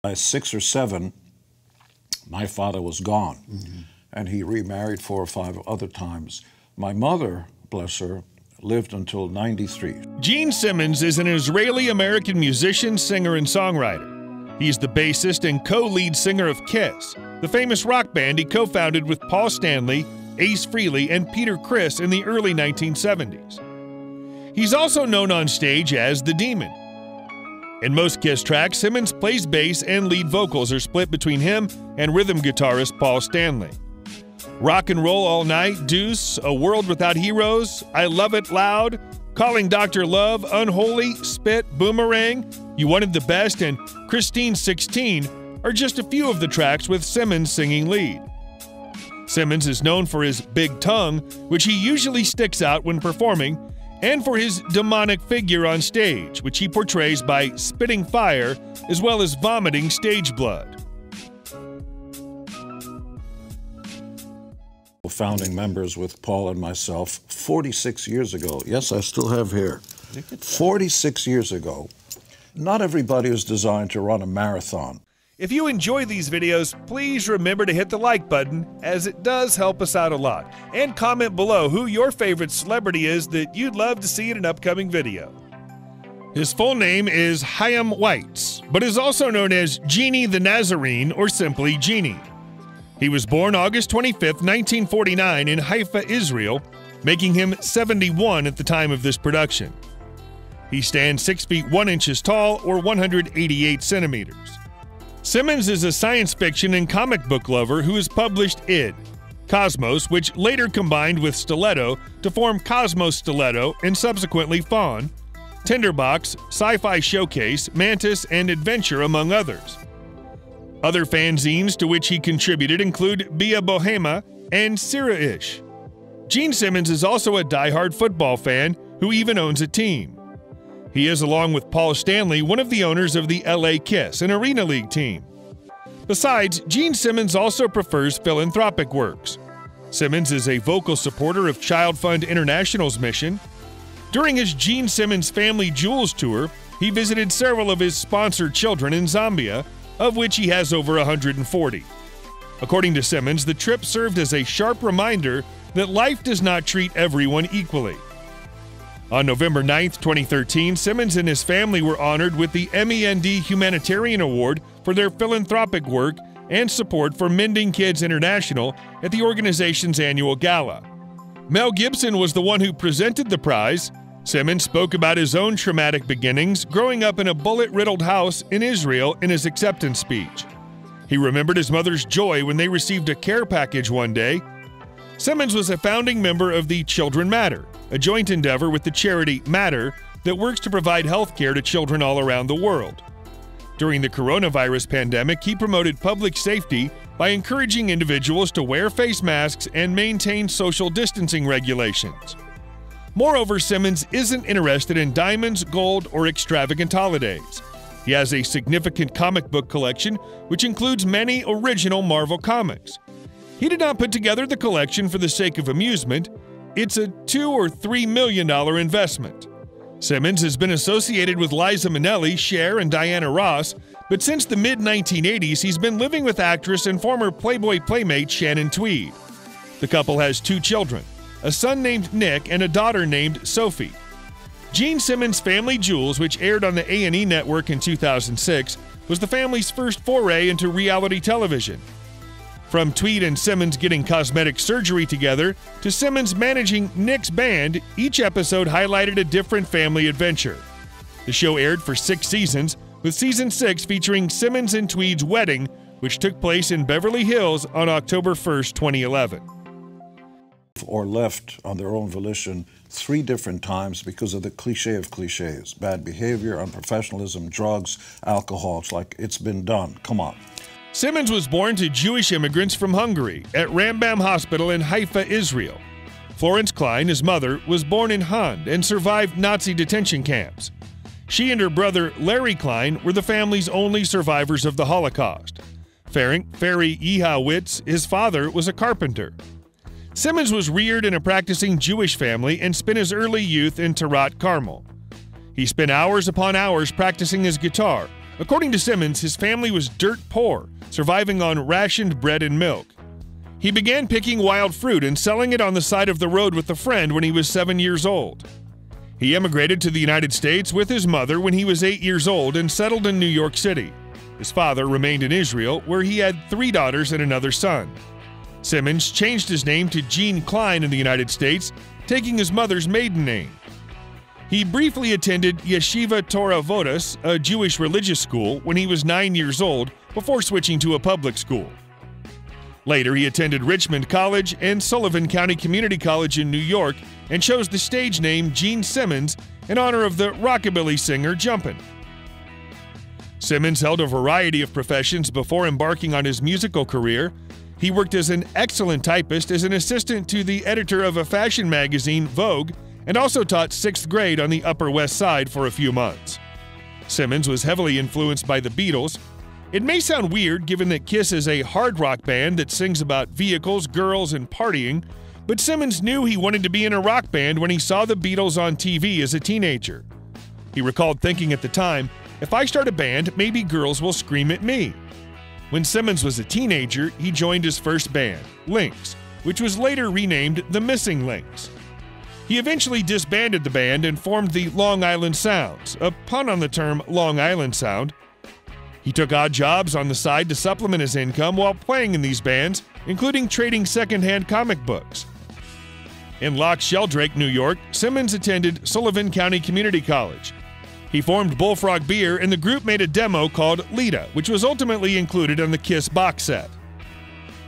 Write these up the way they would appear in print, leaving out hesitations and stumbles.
By 6 or 7, my father was gone, and he remarried 4 or 5 other times. My mother, bless her, lived until 93. Gene Simmons is an Israeli-American musician, singer, and songwriter. He's the bassist and co-lead singer of Kiss, the famous rock band he co-founded with Paul Stanley, Ace Frehley, and Peter Criss in the early 1970s. He's also known on stage as the Demon. In most Kiss tracks, Simmons plays bass and lead vocals are split between him and rhythm guitarist Paul Stanley. Rock and Roll All Night, Deuce, A World Without Heroes, I Love It Loud, Calling Dr. Love, Unholy, Spit, Boomerang, You Wanted the Best, and Christine 16 are just a few of the tracks with Simmons singing lead. Simmons is known for his big tongue, which he usually sticks out when performing, and for his demonic figure on stage, which he portrays by spitting fire as well as vomiting stage blood. Founding members with Paul and myself 46 years ago. Yes, I still have hair. 46 years ago. Not everybody is designed to run a marathon. If you enjoy these videos, please remember to hit the like button, as it does help us out a lot. And comment below who your favorite celebrity is that you'd love to see in an upcoming video. His full name is Chaim Weitz, but is also known as Genie the Nazarene or simply Genie. He was born August 25, 1949 in Haifa, Israel, making him 71 at the time of this production. He stands 6 feet 1 inches tall or 188 centimeters. Simmons is a science fiction and comic book lover who has published id, Cosmos, which later combined with Stiletto to form Cosmos Stiletto and subsequently Fawn, Tinderbox, Sci-Fi Showcase, Mantis, and Adventure, among others. Other fanzines to which he contributed include Bia Bohema and Sira-ish. Gene Simmons is also a diehard football fan who even owns a team. He is, along with Paul Stanley, one of the owners of the LA Kiss, an Arena League team. Besides, Gene Simmons also prefers philanthropic works. Simmons is a vocal supporter of Child Fund International's mission. During his Gene Simmons Family Jewels tour, he visited several of his sponsored children in Zambia, of which he has over 140. According to Simmons, the trip served as a sharp reminder that life does not treat everyone equally. On November 9, 2013, Simmons and his family were honored with the MEND Humanitarian Award for their philanthropic work and support for Mending Kids International at the organization's annual gala. Mel Gibson was the one who presented the prize. Simmons spoke about his own traumatic beginnings growing up in a bullet-riddled house in Israel in his acceptance speech. He remembered his mother's joy when they received a care package one day. Simmons was a founding member of the Children Matter, a joint endeavor with the charity Matter that works to provide health care to children all around the world. During the coronavirus pandemic, he promoted public safety by encouraging individuals to wear face masks and maintain social distancing regulations. Moreover, Simmons isn't interested in diamonds, gold, or extravagant holidays. He has a significant comic book collection, which includes many original Marvel comics. He did not put together the collection for the sake of amusement. It's a $2 or $3 million investment. Simmons has been associated with Liza Minnelli, Cher, and Diana Ross, but since the mid-1980s, he's been living with actress and former Playboy playmate Shannon Tweed. The couple has 2 children, a son named Nick and a daughter named Sophie. Gene Simmons' Family Jewels, which aired on the A&E network in 2006, was the family's first foray into reality television. From Tweed and Simmons getting cosmetic surgery together to Simmons managing Nick's band, each episode highlighted a different family adventure. The show aired for 6 seasons, with season 6 featuring Simmons and Tweed's wedding, which took place in Beverly Hills on October 1st, 2011. Or left on their own volition 3 different times because of the cliche of cliches. Bad behavior, unprofessionalism, drugs, alcohol. It's like, it's been done. Come on. Simmons was born to Jewish immigrants from Hungary at Rambam Hospital in Haifa, Israel. Florence Klein, his mother, was born in Hund and survived Nazi detention camps. She and her brother, Larry Klein, were the family's only survivors of the Holocaust. Ferry Yehawitz, his father, was a carpenter. Simmons was reared in a practicing Jewish family and spent his early youth in Tarat Carmel. He spent hours upon hours practicing his guitar, According to Simmons, his family was dirt poor, surviving on rationed bread and milk. He began picking wild fruit and selling it on the side of the road with a friend when he was 7 years old. He emigrated to the United States with his mother when he was 8 years old and settled in New York City. His father remained in Israel, where he had 3 daughters and another son. Simmons changed his name to Gene Klein in the United States, taking his mother's maiden name. He briefly attended Yeshiva Torah Vodas, a Jewish religious school, when he was 9 years old, before switching to a public school. Later, he attended Richmond College and Sullivan County Community College in New York and chose the stage name Gene Simmons in honor of the rockabilly singer Jumpin'. Simmons held a variety of professions before embarking on his musical career. He worked as an excellent typist as an assistant to the editor of a fashion magazine, Vogue, and also taught 6th grade on the Upper West Side for a few months. Simmons was heavily influenced by the Beatles. It may sound weird given that Kiss is a hard rock band that sings about vehicles, girls, and partying, but Simmons knew he wanted to be in a rock band when he saw the Beatles on TV as a teenager. He recalled thinking at the time, "If I start a band, maybe girls will scream at me." When Simmons was a teenager, he joined his first band, Lynx, which was later renamed the Missing Links. He eventually disbanded the band and formed the Long Island Sounds, a pun on the term Long Island Sound. He took odd jobs on the side to supplement his income while playing in these bands, including trading secondhand comic books. In Loch Sheldrake, New York, Simmons attended Sullivan County Community College. He formed Bullfrog Beer, and the group made a demo called Lita, which was ultimately included on the Kiss box set.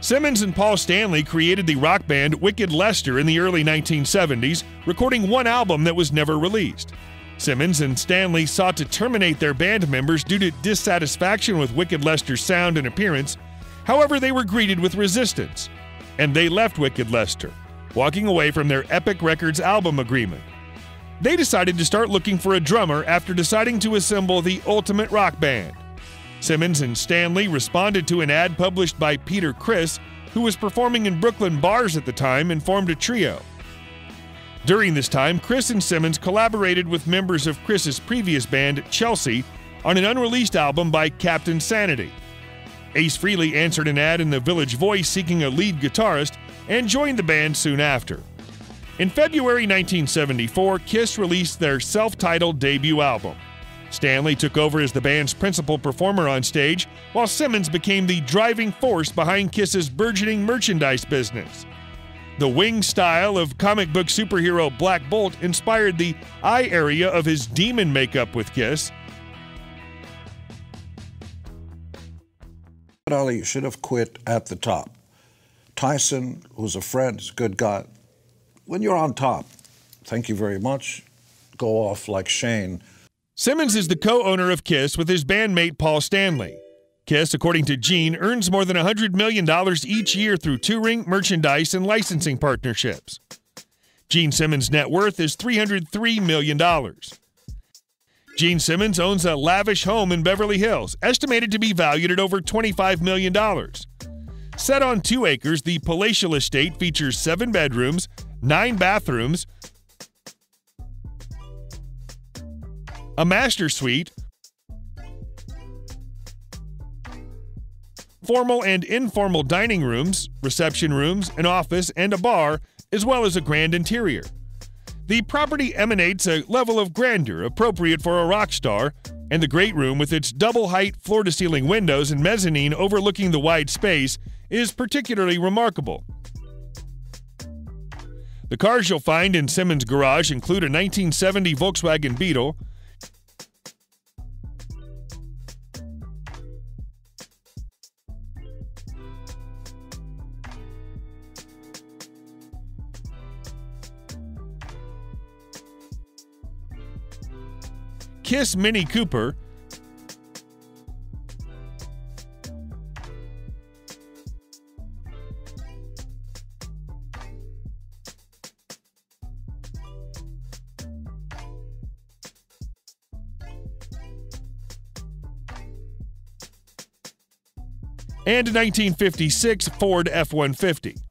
Simmons and Paul Stanley created the rock band Wicked Lester in the early 1970s, recording one album that was never released. Simmons and Stanley sought to terminate their band members due to dissatisfaction with Wicked Lester's sound and appearance. However, they were greeted with resistance, and they left Wicked Lester, walking away from their Epic Records album agreement. They decided to start looking for a drummer after deciding to assemble the ultimate rock band. Simmons and Stanley responded to an ad published by Peter Criss, who was performing in Brooklyn bars at the time, and formed a trio. During this time, Criss and Simmons collaborated with members of Criss's previous band, Chelsea, on an unreleased album by Captain Sanity. Ace Frehley answered an ad in the Village Voice seeking a lead guitarist and joined the band soon after. In February 1974, Kiss released their self-titled debut album. Stanley took over as the band's principal performer on stage, while Simmons became the driving force behind Kiss's burgeoning merchandise business. The wing style of comic book superhero Black Bolt inspired the eye area of his demon makeup with Kiss. Ali should have quit at the top. Tyson, who's a friend, is a good guy. When you're on top, thank you very much, go off like Shane. Simmons is the co-owner of Kiss with his bandmate Paul Stanley. Kiss, according to Gene, earns more than $100 million each year through touring, merchandise, and licensing partnerships. Gene Simmons' net worth is $303 million. Gene Simmons owns a lavish home in Beverly Hills, estimated to be valued at over $25 million. Set on 2 acres, the palatial estate features 7 bedrooms, 9 bathrooms, a master suite, formal and informal dining rooms, reception rooms, an office, and a bar, as well as a grand interior. The property emanates a level of grandeur appropriate for a rock star, and the great room with its double-height floor-to-ceiling windows and mezzanine overlooking the wide space is particularly remarkable. The cars you'll find in Simmons' garage include a 1970 Volkswagen Beetle, Kiss Mini Cooper, and a 1956 Ford F-150.